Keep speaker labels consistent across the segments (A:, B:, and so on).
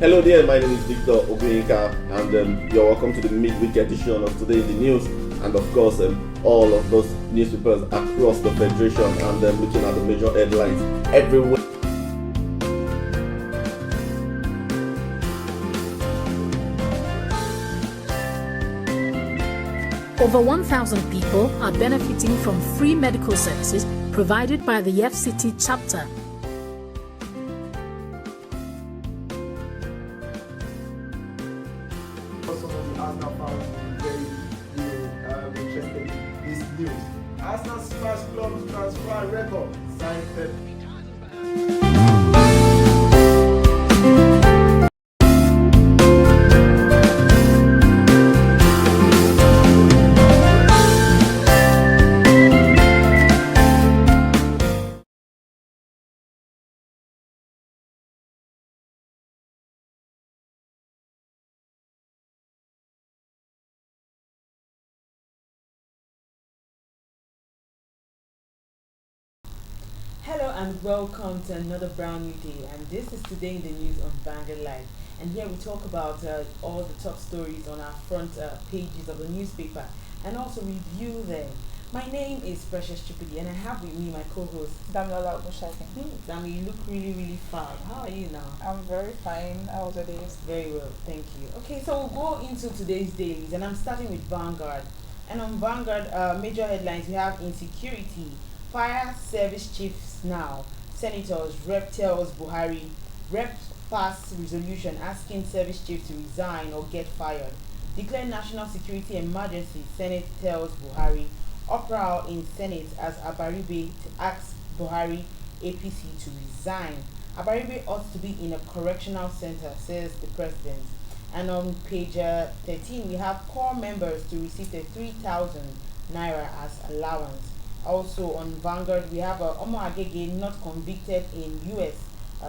A: Hello there, my name is Victor Oguinka, and you're welcome to the midweek edition of Today in the News, and of course, all of those newspapers across the Federation, and looking at the major headlines everywhere.
B: Over 1,000 people are benefiting from free medical services provided by the FCT chapter.
C: Some of the Arsenal fans very interested in this news. Arsenal's first club transfer record signed Pep.
D: Hello and welcome to another brand new day, and this is Today in the News on Vanguard Live, and here we talk about all the top stories on our front pages of the newspaper and also review them. My name is Precious Chipudi and I have with me my co-host
E: Damilola Ogunshakin.
D: Dami. You look really fine. How are you now?
E: I'm very fine. How was your day?
D: Very well, thank you. Okay, so we'll go into today's dailies, and I'm starting with Vanguard. And on Vanguard, major headlines, we have insecurity. Fire service chiefs now. Senators, Rep tells Buhari. Rep pass resolution asking service chiefs to resign or get fired. Declare national security emergency. Senate tells Buhari. Uproar in Senate as Abaribe asks Buhari APC to resign. Abaribe ought to be in a correctional center, says the president. And on page 13, we have core members to receive the 3,000 naira as allowance. Also on Vanguard, we have Omo Agege not convicted in US,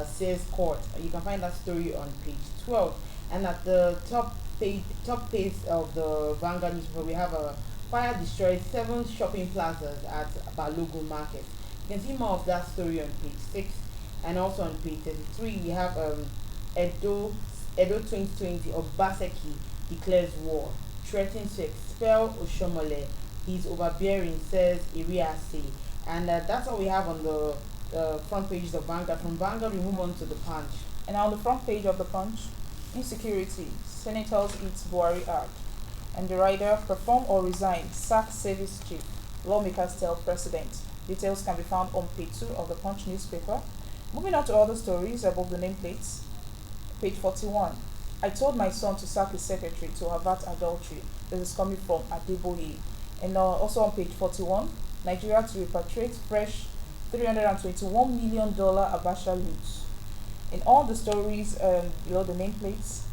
D: says court. You can find that story on page 12. And at the top page of the Vanguard newspaper, we have a fire destroyed 7 shopping plazas at Balogun Market. You can see more of that story on page 6. And also on page 33, we have Edo 2020 Obaseki declares war, threatens to expel Oshomole. He's overbearing, says Iriase. And that's all we have on the front pages of Vanguard. From Vanguard, we move on to the Punch.
E: And on the front page of the Punch, insecurity. Senators eat Buhari out. And the rider, perform or resign, sack service chief. Lawmakers tell president. Details can be found on page 2 of the Punch newspaper. Moving on to other stories above the nameplates. Page 41. I told my son to sack his secretary to avert adultery. This is coming from Adeboye. And also on page 41, Nigeria to repatriate fresh $321 million Abacha loot. In all the stories below the nameplates,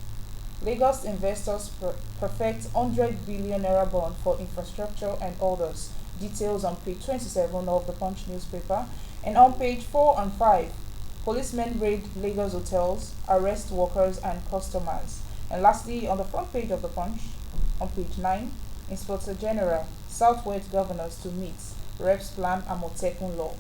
E: Lagos investors perfect 100 billion naira bond for infrastructure and others. Details on page 27 of the Punch newspaper. And on page 4 and 5, policemen raid Lagos hotels, arrest workers and customers. And lastly, on the front page of the Punch, on page 9, Inspector General, Southwest governors to meet, reps plan Amotekun law.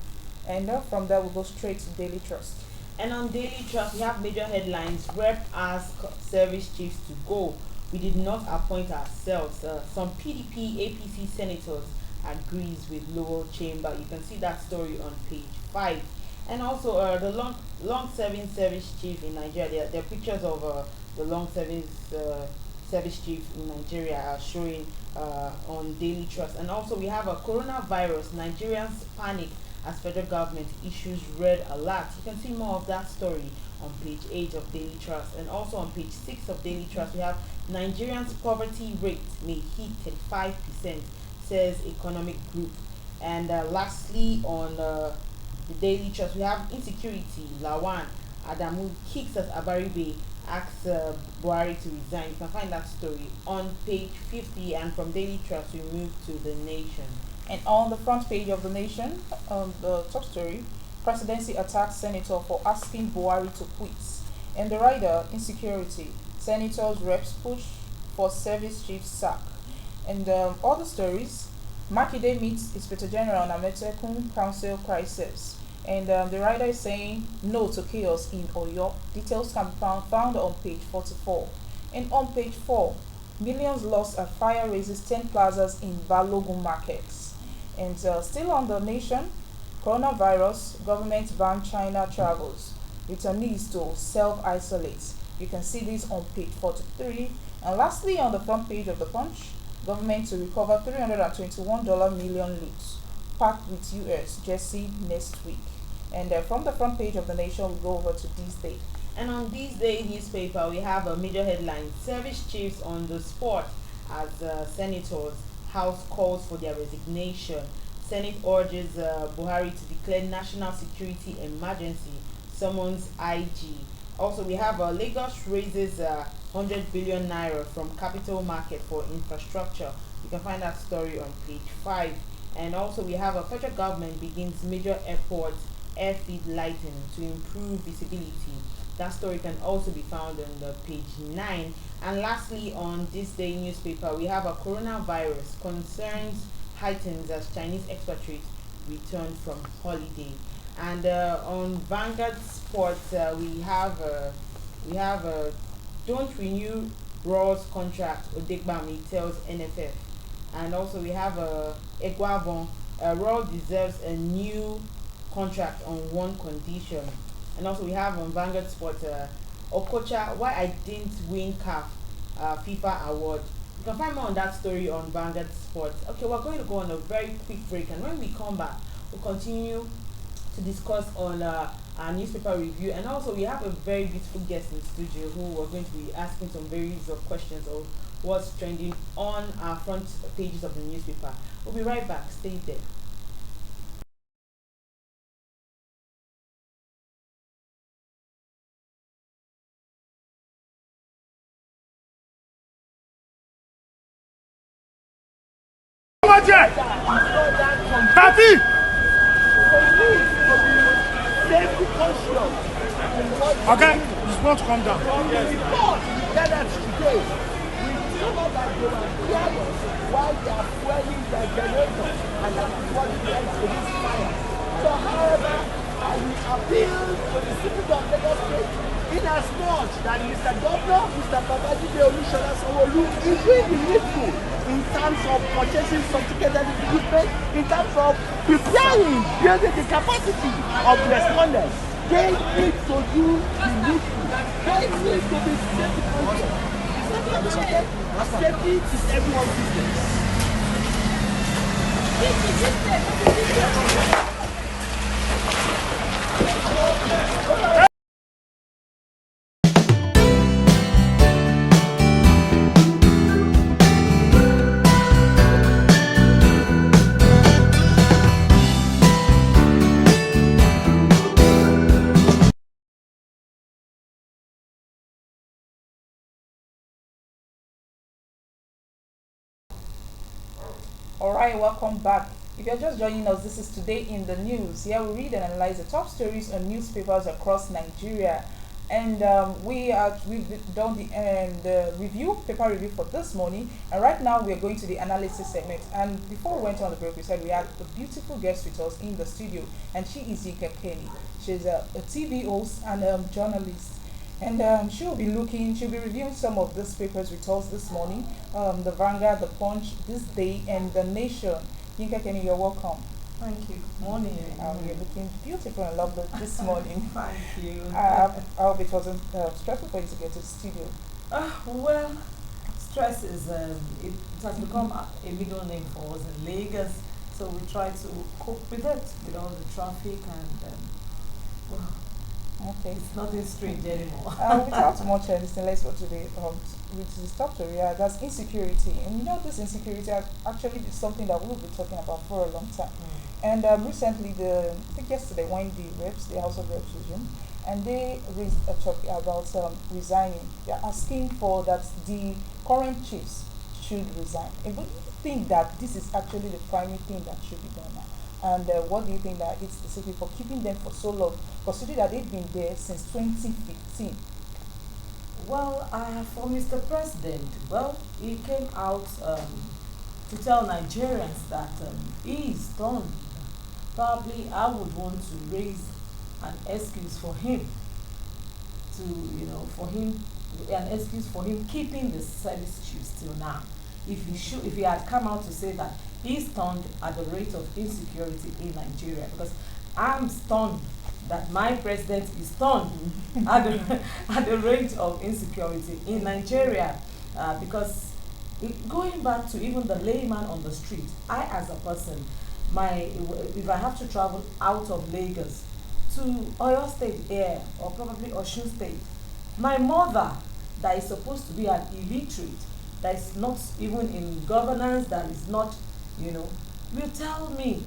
E: And from there, we'll go straight to Daily Trust.
D: And on Daily Trust, we have major headlines. Rep asks service chiefs to go. We did not appoint ourselves. Some PDP, APC senators agrees with Lowell Chamber. You can see that story on page 5. And also the long-serving service chief in Nigeria. There are pictures of the long-serving service chief in Nigeria are showing on Daily Trust. And also we have a coronavirus. Nigerians panic as federal government issues red alert. You can see more of that story on page 8 of Daily Trust. And also on page 6 of Daily Trust, we have Nigerians poverty rate may hit 35%, says economic group. And lastly on the Daily Trust, we have insecurity. Lawan Adamu kicks at Abaribe, asks Buhari to resign. You can find that story on page 50. And from Daily Trust, we move to the Nation.
E: And on the front page of the Nation, on the top story, presidency attacks senator for asking Buhari to quit. And the rider, insecurity. Senators reps push for service chief sack. And all the stories, Makinde meets Inspector General on Amotekun Council crisis. And the writer is saying no to chaos in Oyo. Details can be found on page 44. And on page 4, millions lost as fire raises 10 plazas in Balogun markets. And still on the nation, coronavirus, government ban China travels. Returnees to self-isolate. You can see this on page 43. And lastly, on the front page of the Punch, government to recover $321 million loot, packed with US Jersey next week. And from the front page of the Nation, we go over to this day.
D: And on this day newspaper, we have a major headline: service chiefs on the spot as senators' House calls for their resignation. Senate urges Buhari to declare national security emergency, summons IG. Also, we have Lagos raises 100 billion naira from capital market for infrastructure. You can find that story on page 5. And also, we have a federal government begins major airport airfield lighting to improve visibility. That story can also be found on the page 9. And lastly, on this day newspaper, we have a coronavirus concerns heightens as Chinese expatriates return from holiday. And on Vanguard Sports, we have don't renew Raw's contract. Odegbami tells NFF. And also we have Eguavon. Raw deserves a new contract on one condition. And also we have on Vanguard Sports, Okocha, why I didn't win CAF FIFA award. You can find more on that story on Vanguard Sports. Okay, we're going to go on a very quick break, and when we come back, we'll continue to discuss on our newspaper review. And also we have a very beautiful guest in the studio who we're going to be asking some series of questions of what's trending on our front pages of the newspaper. We'll be right back. Stay there.
C: Papi! Okay, you're supposed to come down.
F: That today, we discover that they were careless while they are fueling their generator and that is what led to this fire. So, however, I will appeal to the citizens of Lagos State in as much that Mr. Governor, Mr. Babajide Olusola Sanwo-Olu is doing the needful in terms of purchasing sophisticated equipment, in terms of preparing, building the capacity of responders. They need to do the needful. They need to be safety conscious. Safety is everyone's business.
E: Alright, welcome back. If you're just joining us, this is Today in the News. Here we read and analyze the top stories on newspapers across Nigeria. And we've done the review, paper review for this morning. And right now we are going to the analysis segment. And before we went on the break, we said we had a beautiful guest with us in the studio. And she is Yinka Kenny. She's a TV host and journalist. And she'll be reviewing some of these papers with us this morning. The Vanguard, the Punch, This Day, and The Nation. Yinka Kenny, you're welcome.
G: Thank you. Morning.
E: You're looking beautiful and lovely this morning.
G: Thank you.
E: I hope it wasn't stressful for you to get to the studio.
G: Well, stress is, it has become a middle name for us in Lagos, so we try to cope with it, with all the traffic and, well,
E: Okay.
G: it's nothing strange anymore.
E: Without much anything, let's go to the which is the top story. That's insecurity, and you know this insecurity actually is something that we'll be talking about for a long time. And recently, I think yesterday, when the House of Reps resumed, and they raised a topic about resigning. They're asking for that the current chiefs should resign. And what do you think that this is actually the primary thing that should be done now? And what do you think that it's specific for keeping them for so long, considering that they've been there since 2015?
G: Well, for Mr. President, well, he came out to tell Nigerians that he is done probably I would want to raise an excuse for him to, for him, an excuse for him keeping the service chiefs till now. If he had come out to say that he's stunned at the rate of insecurity in Nigeria, because I'm stunned that my president is stunned at the rate of insecurity in Nigeria, because going back to even the layman on the street, I as a person, if I have to travel out of Lagos to Oyo State here, or probably Osun State, my mother that is supposed to be an illiterate, that is not even in governance, that is not, will tell me,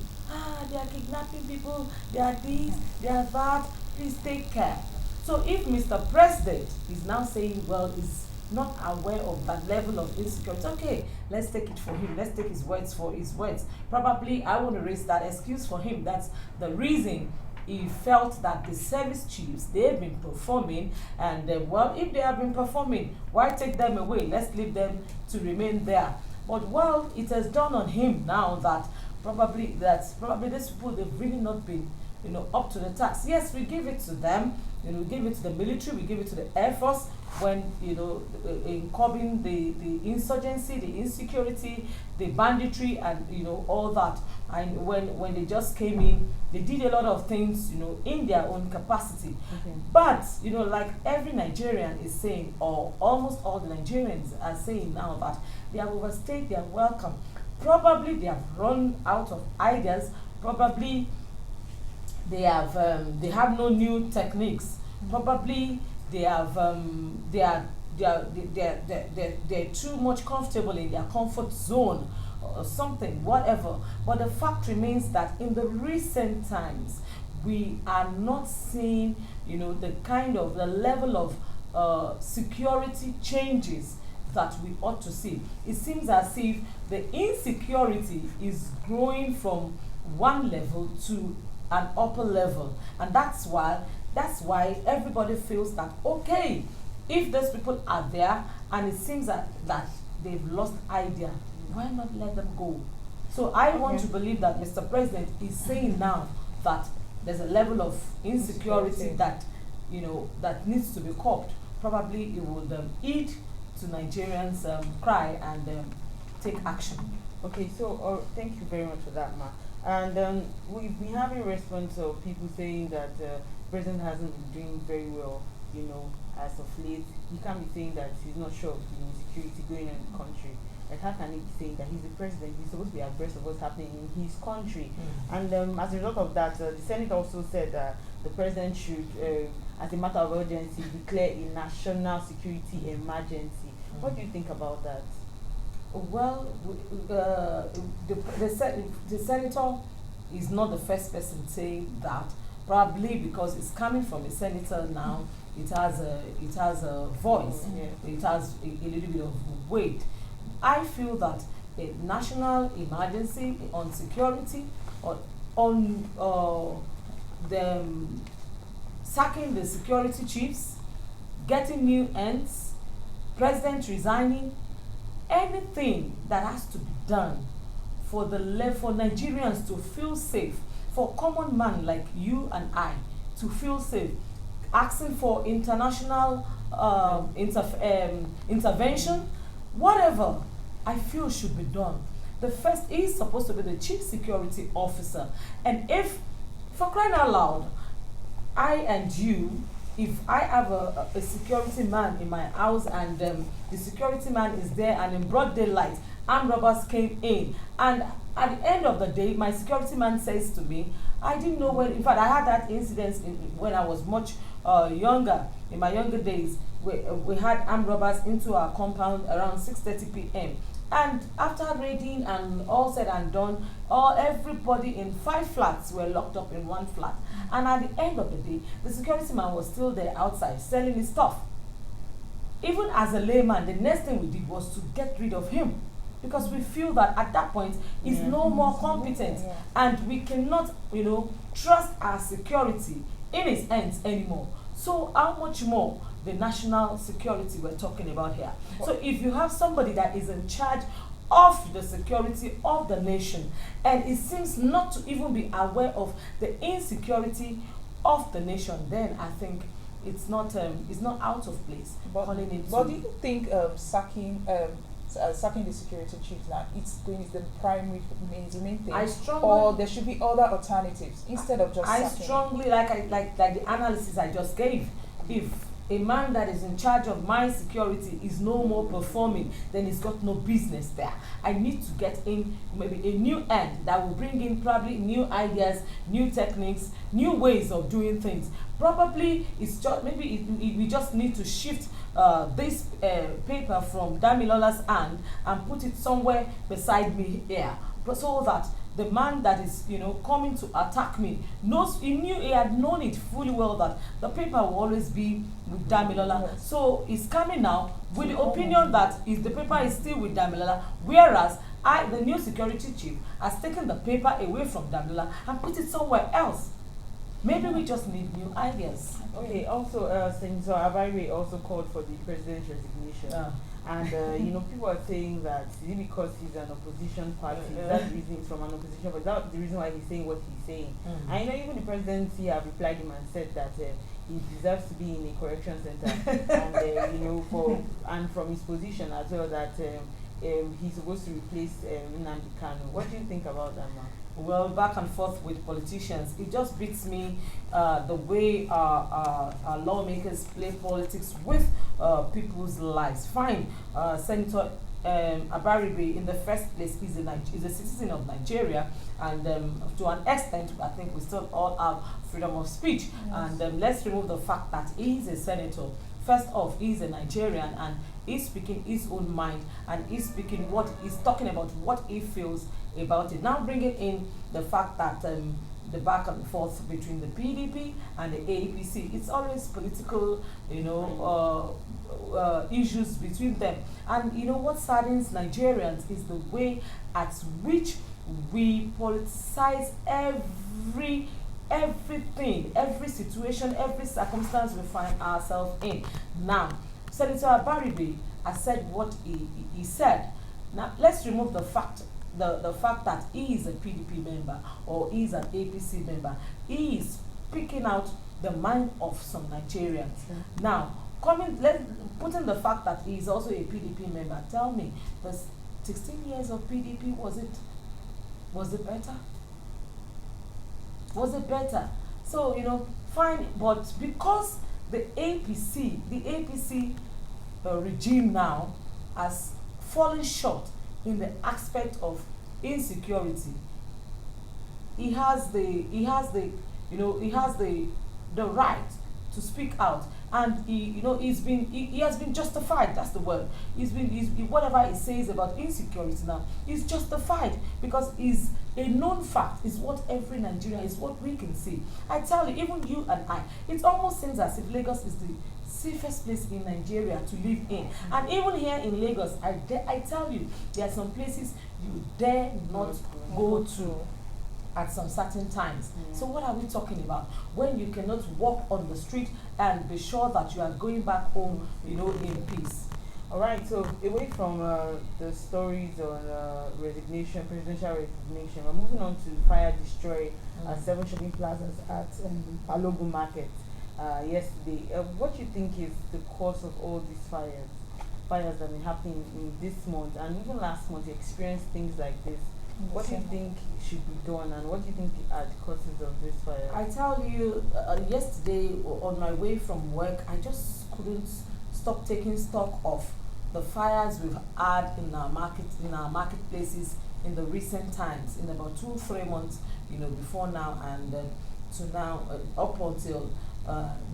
G: they are kidnapping people, they are this, they are that, please take care. So if Mr. President is now saying, well, he's not aware of that level of insecurity, okay, let's take it for him, let's take his words for his words. Probably I want to raise that excuse for him. That's the reason he felt that the service chiefs, they've been performing, and well, if they have been performing, why take them away? Let's leave them to remain there. But well, it has dawned on him now that probably these people, they've really not been, up to the task. Yes, we give it to them, we give it to the military, we give it to the Air Force when, in curbing the insurgency, the insecurity, the banditry, and all that. And when they just came in, they did a lot of things, in their own capacity. Okay. But like every Nigerian is saying, or almost all the Nigerians are saying now, that they have overstayed their welcome. Probably they have run out of ideas. Probably they have no new techniques. Probably they're too much comfortable in their comfort zone or something, whatever. But the fact remains that in the recent times, we are not seeing, the level of security changes that we ought to see. It seems as if the insecurity is growing from one level to an upper level, and that's why everybody feels that, okay, if those people are there and it seems that they've lost idea, why not let them go? So I want to believe that Mr. President is saying now that there's a level of insecurity that that needs to be curbed. Probably it would heed to Nigerians' cry and take action.
D: Okay, so thank you very much for that, Ma. And we've been having response of people saying that the president hasn't been doing very well, as of late. He can't be saying that he's not sure of the insecurity going on in the country. Like, how can he be saying that he's the president? He's supposed to be abreast of what's happening in his country. And as a result of that, the Senate also said that the president should, as a matter of urgency, declare a national security emergency. What do you think about that?
G: Well, the senator is not the first person saying that. Probably because it's coming from a senator now, it has a voice. It has a little bit of weight. I feel that a national emergency on security, or on them sacking the security chiefs, getting new ends, president resigning, anything that has to be done for Nigerians to feel safe, for common man like you and I to feel safe, asking for international intervention, whatever I feel should be done. The first is supposed to be the chief security officer. And if, for crying out loud, I and you, if I have a security man in my house and the security man is there and in broad daylight, armed robbers came in, and at the end of the day, my security man says to me, I didn't know when, in fact, I had that incident when I was much younger, in my younger days. We had armed robbers into our compound around 6:30 p.m. And after raiding and all said and done, everybody in 5 flats were locked up in 1 flat. And at the end of the day, the security man was still there outside selling his stuff. Even as a layman, the next thing we did was to get rid of him, because we feel that at that point he's no more competent, and we cannot, trust our security in his hands anymore. So how much more the national security we're talking about here? So if you have somebody that is in charge of the security of the nation, and it seems not to even be aware of the insecurity of the nation, then I think it's not out of place. Calling it
E: But do you think sacking the security chief now is the primary the main thing,
G: I strongly,
E: or there should be other alternatives instead of just
G: I
E: sacking?
G: strongly like the analysis I just gave. If a man that is in charge of my security is no more performing, then he's got no business there. I need to get in maybe a new end that will bring in probably new ideas, new techniques, new ways of doing things. Probably it's just we just need to shift this paper from Damilola's hand and put it somewhere beside me here, but so that the man that is coming to attack me he had known it fully well that the paper will always be with Damilola.
E: Yes.
G: So he's coming now with the opinion that the paper is still with Damilola, whereas the new security chief, has taken the paper away from Damilola and put it somewhere else. Maybe we just need new ideas.
D: Okay, also, Senator Adeboye also called for the president's resignation. And, people are saying that is it because he's an opposition party? Is that the reason he's from an opposition party? Is that the reason why he's saying what he's saying? I know even the presidency have replied him and said that he deserves to be in a correction center. And, from his position as well, that he's supposed to replace Nnamdi Kanu. What do you think about that, man?
G: Well, back and forth with politicians, it just beats me the way our lawmakers play politics with people's lives. Fine, Senator Abaribe, in the first place, is a citizen of Nigeria, and to an extent, I think we still all have freedom of speech. Yes. And let's remove the fact that he is a senator. First off, he's a Nigerian, and he's speaking his own mind, and he's talking about what he feels about it. Now bringing in the fact that the back and forth between the PDP and the APC, it's always political, issues between them. And what saddens Nigerians is the way at which we politicize everything, every situation, every circumstance we find ourselves in. Now, Senator Abaribe has said what he said. Now, let's remove the fact that he is a PDP member or he is an APC member. He is picking out the mind of some Nigerians. Now, putting the fact that he is also a PDP member, tell me, the 16 years of PDP, was it better? Was it better? So, fine, but because the APC regime now has fallen short in the aspect of insecurity, he has the right to speak out, and he has been justified. That's the word. Whatever he says about insecurity now is justified, because it's a known fact. Is what every Nigerian, is what we can see. I tell you, even you and I, it almost seems as if Lagos is the safest place in Nigeria to live in. And even here in Lagos, I tell you, there are some places you dare not go to at some certain times. So what are we talking about? When you cannot walk on the street and be sure that you are going back home, in peace.
D: All right, so away from the stories on presidential resignation, we're moving on to fire destroy 7 shopping plazas at Balogun Market yesterday. What do you think is the cause of all these fires that have been happening in this month and even last month? You experienced things like this. What do you think should be done, and what do you think are the causes of this fire?
G: I tell you, yesterday on my way from work, I just couldn't stop taking stock of the fires we've had in our marketplaces in the recent times, in about 2-3 months, before now and to now, up until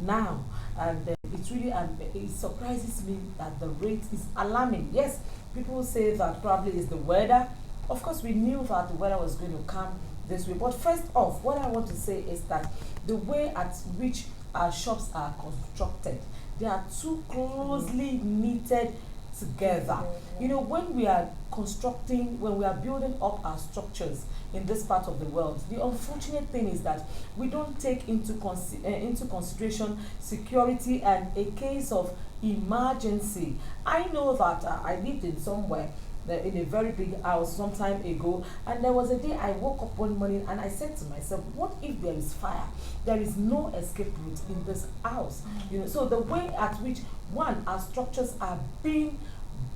G: now. And it surprises me that the rate is alarming. Yes, people say that probably is the weather. Of course, we knew that the weather was going to come this way. But first off, what I want to say is that the way at which our shops are constructed, they are too closely knitted together. When we are building up our structures in this part of the world, the unfortunate thing is that we don't take into consideration security and a case of emergency. I know that I lived in somewhere in a very big house some time ago, and there was a day I woke up one morning and I said to myself, what if there is fire? There is no escape route in this house. You know, so the way at which our structures are being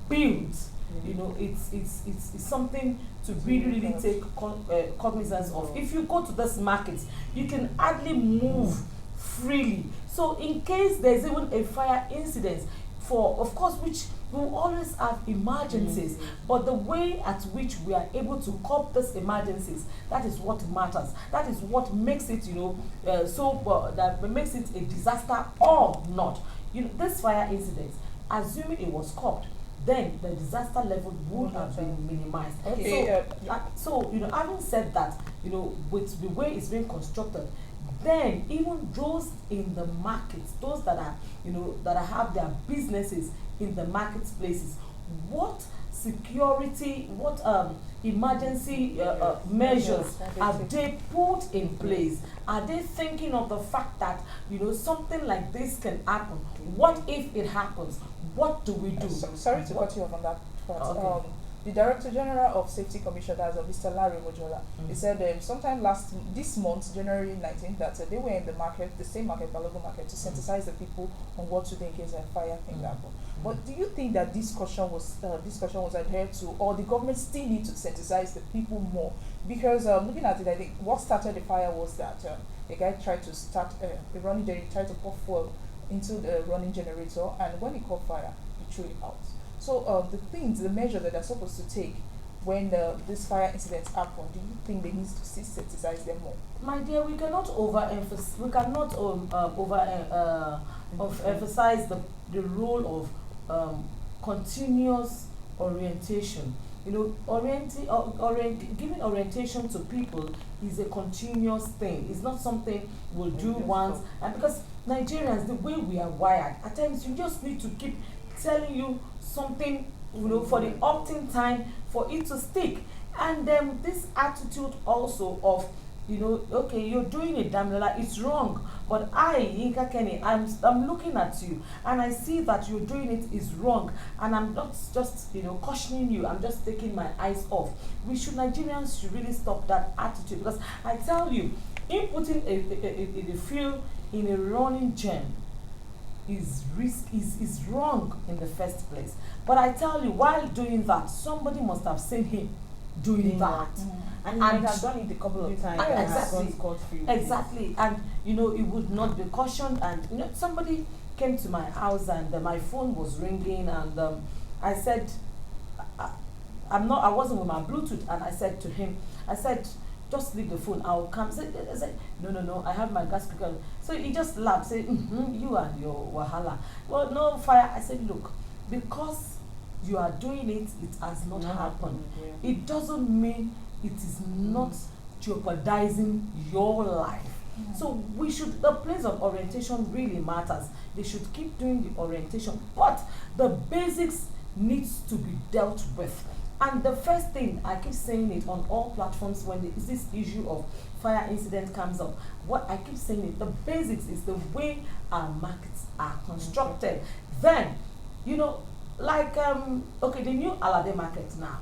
G: built, you know, it's something to really take cognizance of. If you go to this market, you can hardly move freely. So in case there's even a fire incident, for of course, which we will always have emergencies, but the way at which we are able to cope these emergencies, that is what matters. That is what makes it, you know, that makes it a disaster or not. You know, this fire incident, assuming it was coped, then the disaster level would have been minimized.
E: Okay.
G: So you know, having said that, you know, with the way it's being constructed, then even those in the markets, those that are, you know, that have their businesses in the marketplaces, what security, what emergency measures have they put in place? Are they thinking of the fact that, you know, something like this can happen? What if it happens? What do we do?
E: Sorry to cut you off on that part.
G: Okay.
E: The Director General of Safety Commission, that's Mr. Larry Mojola, he said sometime this month, January 19th, that they were in the market, the same market, Balogun market, to sensitize the people on what to do in case a fire thing happen. But do you think that discussion was adhered to, or the government still need to sensitize the people more? Because looking at it, I think what started the fire was that a guy tried to start a running generator, tried to pour fuel into the running generator, and when he caught fire, he threw it out. So the measure that they're supposed to take when these fire incidents happen, do you think they need to sensitize them more?
G: My dear, we cannot overemphasize. We cannot emphasize the role of continuous orientation. You know, giving orientation to people is a continuous thing. It's not something we'll do once. And because Nigerians, the way we are wired, at times you just need to keep telling you something, you know, for the opting time for it to stick. And then this attitude also of, you know, okay, you're doing it, Damilola, it's wrong, but Yinka Kenny, I'm looking at you and I see that you're doing it is wrong, and I'm not just, you know, cautioning you, I'm just taking my eyes off. Nigerians should really stop that attitude, because I tell you, inputting a fuel in a running gen is wrong in the first place. But I tell you, while doing that, somebody must have seen him doing that.
D: And he might have done it a couple of times.
G: Exactly. And you know, it would not be cautioned. And you know, somebody came to my house and my phone was ringing, and I said, I wasn't with my Bluetooth, and I said to him, I said, just leave the phone, I'll come. I said, no, I have my gas cooker. So he just laughed, said, you and your wahala. Well, no fire. I said, look, because you are doing it, it has not happened. Yeah. It doesn't mean it is not jeopardizing your life. So the place of orientation really matters. They should keep doing the orientation, but the basics needs to be dealt with. And the first thing, I keep saying it on all platforms when this issue of fire incident comes up, what I keep saying it, the basics is the way our markets are constructed. Then, you know, like, okay, the new Alade market now,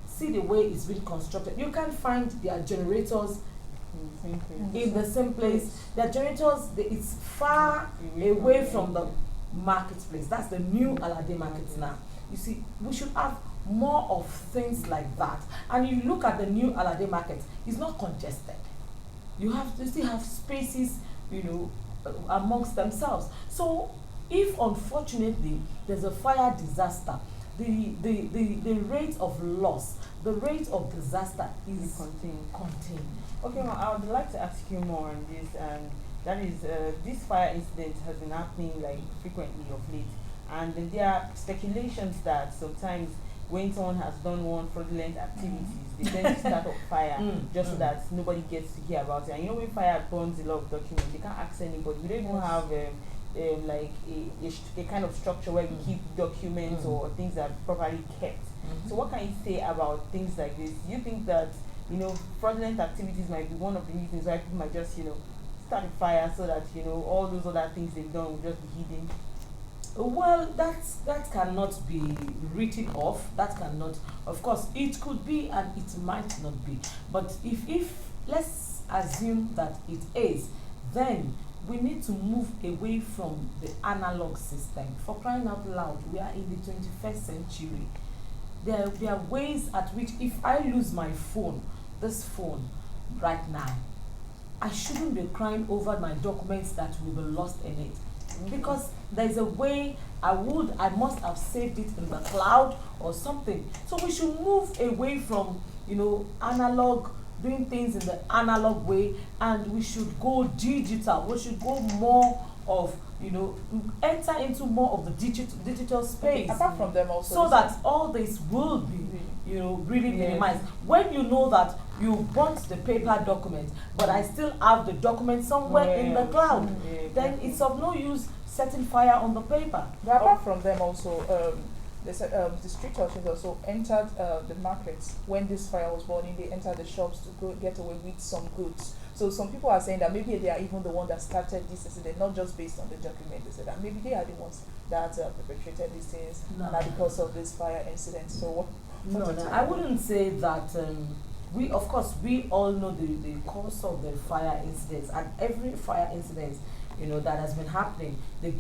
G: see the way it's been constructed. You can't find their generators in the same place. Their generators, it's far away from the marketplace. That's the new Alade market now. You see, we should have more of things like that. And you look at the new Alade market, it's not congested. You still have spaces, you know, amongst themselves. So if unfortunately there's a fire disaster, the rate of loss, the rate of disaster is contained.
D: Okay, well, I would like to ask you more on this, and that is this fire incident has been happening like frequently of late, and there are speculations that sometimes when someone has done one fraudulent activities, they then start up fire just so that nobody gets to hear about it. And you know, when fire burns a lot of documents, they can't ask anybody. We don't even have like a kind of structure where we keep documents or things that are properly kept. So what can you say about things like this? Do you think that, you know, fraudulent activities might be one of the reasons why people might just, you know, start a fire so that, you know, all those other things they've done will just be hidden?
G: Well, that cannot be written off. That cannot. Of course, it could be and it might not be. But if let's assume that it is, then we need to move away from the analog system. For crying out loud, we are in the 21st century. There are ways at which if I lose my phone, this phone, right now, I shouldn't be crying over my documents that will be lost in it. Because there's a way I must have saved it in the cloud or something. So we should move away from, analog, doing things in the analog way, and we should go digital. We should go more of, enter into more of the digital space.
E: Okay, apart from them also.
G: So that all this will be, really minimized. When you know that you burnt the paper document, but I still have the document somewhere in the cloud, then it's of no use setting fire on the paper.
E: But apart from them also, they said the street urchins also entered the markets when this fire was burning. They entered the shops to go get away with some goods. So some people are saying that maybe they are even the one that started this incident, not just based on the document. They said that maybe they are the ones that perpetrated these things, and that because of this fire incident. So
G: no, I wouldn't say that. We all know the cause of the fire incidents, and every fire incident, that has been happening. They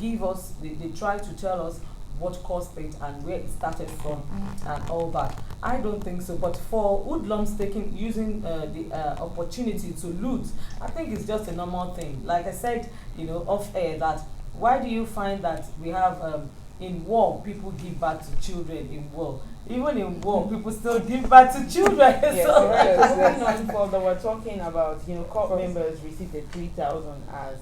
G: try to tell us what caused it and where it started from and all that. I don't think so. But for hoodlums using the opportunity to loot, I think it's just a normal thing. Like I said, off air, that why do you find that we have in war people give birth to children in war? Even in war, people still give birth to children.
D: Yes,
G: So
D: right. Moving on further, we're talking about, court members received the 3,000 as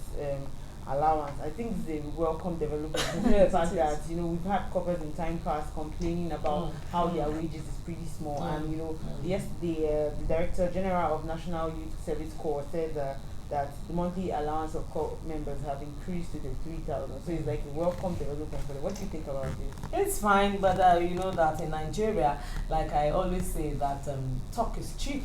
D: allowance. I think it's a welcome development. The fact that, we've had couples in time past complaining about how their wages is pretty small. And, yes, the Director General of National Youth Service Corps said that the monthly allowance of court members have increased to the 3,000. So it's like a welcome development for them. What do you think about this?
G: it's fine, but you know that in Nigeria, like I always say, that talk is cheap.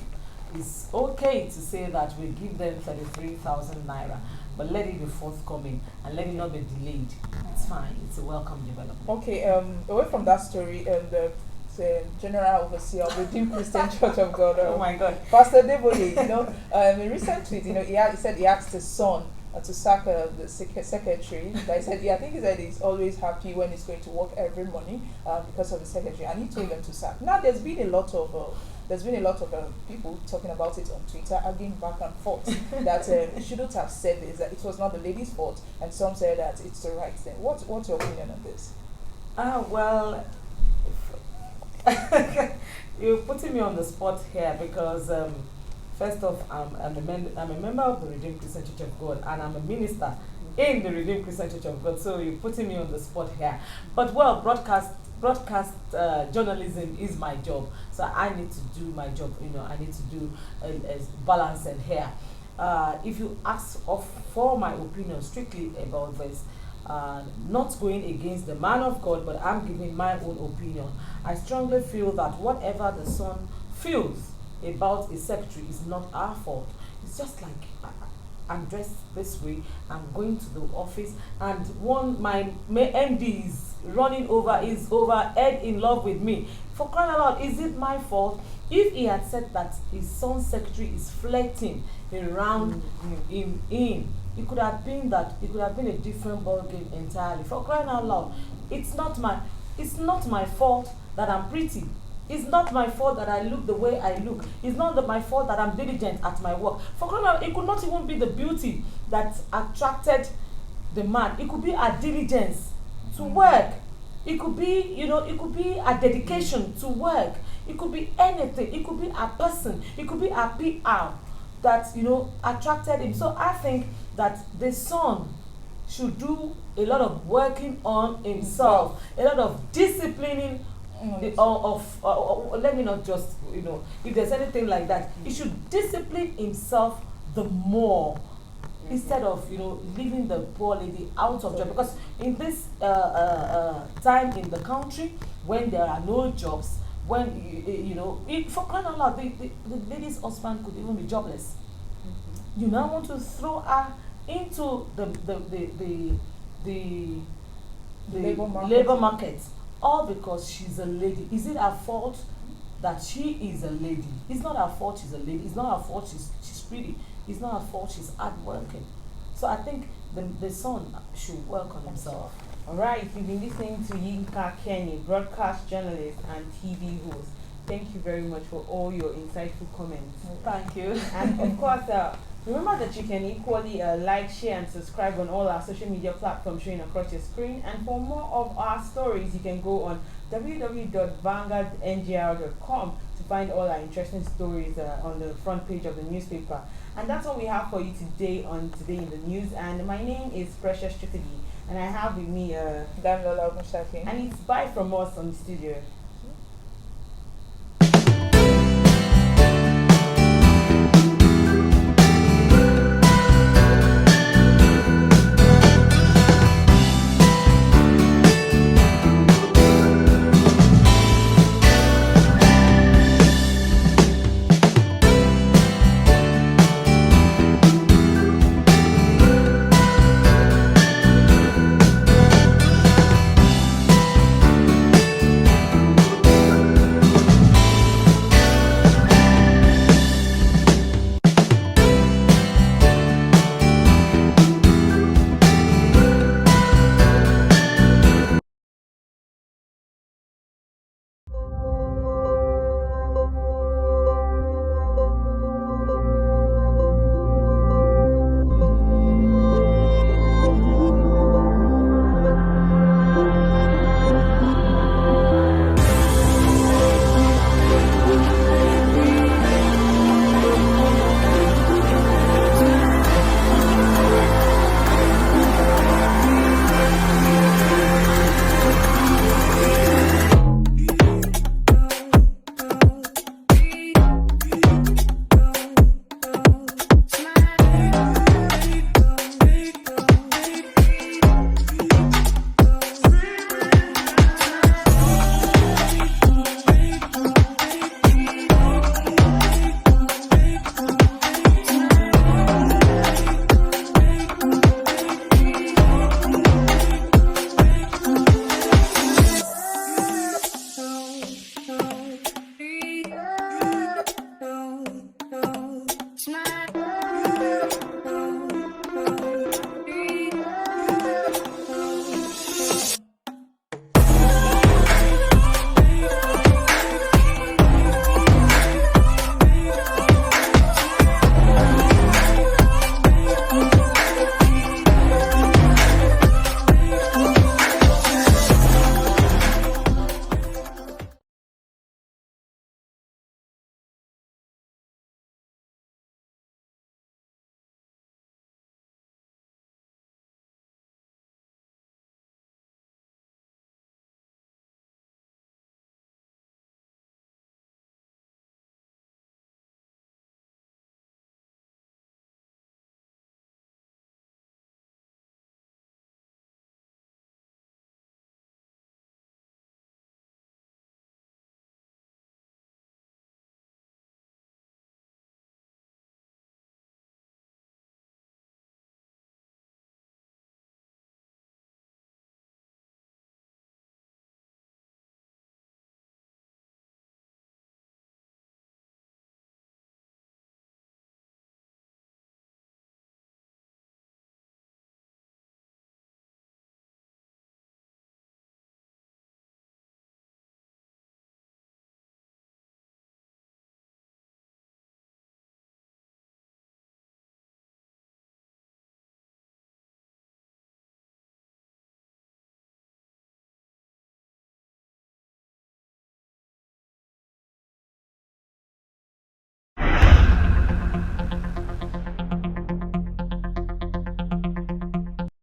G: It's okay to say that we give them 33,000 naira, but let it be forthcoming and let it not be delayed. It's fine. It's a welcome development.
E: Okay, away from that story, the General Overseer of the Redeemed Christian Church of God,
G: Oh my God.
E: Pastor Adeboye, in recent tweet, he said he asked his son to sack the secretary. I think he said he's always happy when he's going to work every morning because of the secretary, and he told them to sack. Now there's been a lot of people talking about it on Twitter, arguing back and forth that he shouldn't have said this, that it was not the lady's fault, and some say that it's the right thing. What's your opinion on this?
G: Well, you're putting me on the spot here because first off, I'm a member of the Redeemed Christian Church of God, and I'm a minister in the Redeemed Christian Church of God. So you're putting me on the spot here. But broadcast journalism is my job, so I need to do my job. I need to do a balance and here. If you ask for my opinion strictly about this, not going against the man of God, but I'm giving my own opinion. I strongly feel that whatever the son feels about a secretary is not our fault. It's just like I'm dressed this way, I'm going to the office, and my MD is head in love with me. For crying out loud, is it my fault? If he had said that his son's secretary is flirting around him, it could have been a different ballgame entirely. For crying out loud, it's not my fault that I'm pretty. It's not my fault that I look the way I look. It's not my fault that I'm diligent at my work. For crying out loud, it could not even be the beauty that attracted the man. It could be a diligence to work. It could be, it could be a dedication to work. It could be anything. It could be a person. It could be a PR that, attracted him. So I think that the son should do a lot of working on himself, a lot of disciplining let me not just, if there's anything like that, he should discipline himself the more. Instead of leaving the poor lady out of job, because in this time in the country when there are no jobs, when for crying out loud, the lady's husband could even be jobless. You now want to throw her into the the
E: Labor market.
G: labor market, all because she's a lady. Is it her fault that she is a lady? It's not her fault she's a lady. It's not her fault she's pretty. It's not her fault she's hardworking. So I think the son should work on himself.
D: Alright, you've been listening to Yinka Kenny, broadcast journalist and TV host. Thank you very much for all your insightful comments.
G: Thank you.
D: And of course, remember that you can equally like, share, and subscribe on all our social media platforms showing across your screen. And for more of our stories, you can go on www.vanguardngr.com to find all our interesting stories on the front page of the newspaper. And that's all we have for you today on Today in the News. And my name is Precious Chukudi, and I have with me
E: Damilola Ogunshaki.
D: and it's bye from us on the studio.